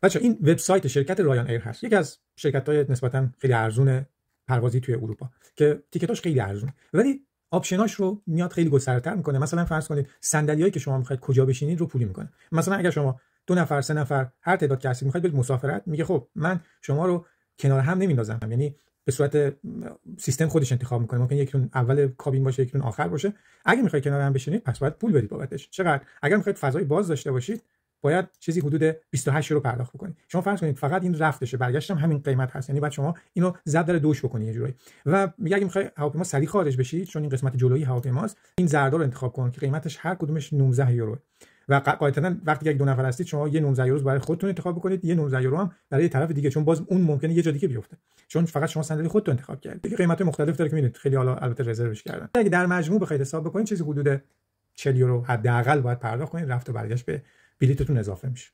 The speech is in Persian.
بچا این وبسایت شرکت رایان ایر هست، یکی از شرکت‌های نسبتاً خیلی ارزون پروازی توی اروپا که تیکتاش خیلی ارزونه، ولی آپشناش رو میاد خیلی گسترده‌تر میکنه. مثلا فرض کنید صندلیایی که شما میخواید کجا بشینید رو پولی میکنه. مثلا اگر شما 2 نفر 3 نفر هر تعداد که هستید میخواید برید مسافرت، میگه خب من شما رو کنار هم نمیندازم، یعنی به صورت سیستم خودش انتخاب میکنه. ممکن یکیتون اول کابین باشه یکیتون آخر باشه. اگه میخواید کنار هم بشینید پس باید پول بدید بابتش. چقدر؟ اگر میخواید فضای باز داشته باشید باید چیزی حدود 28 یورو پرداخت بکنید. شما فرض کنید فقط این رفتشه برگشتم همین قیمت هست، یعنی بعد شما اینو ضرب در دوش بکنید یه جوری. و میگه اگه میخوای هواپیما سریع خارج بشید، چون این قسمت جلویی هواپیماست، این زردا رو انتخاب کن که قیمتش هر کدومش 19 یورو. و قاعدتاً وقتی که 2 نفر هستید شما یه 19 یورو برای خودتون انتخاب بکنید، یه 19 یورو هم برای طرف دیگه، چون باز اون ممکنه یه جا دیگه بیفته، چون فقط شما صندلی خودتون انتخاب کردید. دیگه قیمت مختلف داره که میدونید، خیلی حالا البته رزروش کردن. اگه در مجموع بخواید حساب بکنید چیزی حدود 40 یورو حداقل باید پرداخت کنید، رفت و برگشت به بلیتتون اضافه میشه.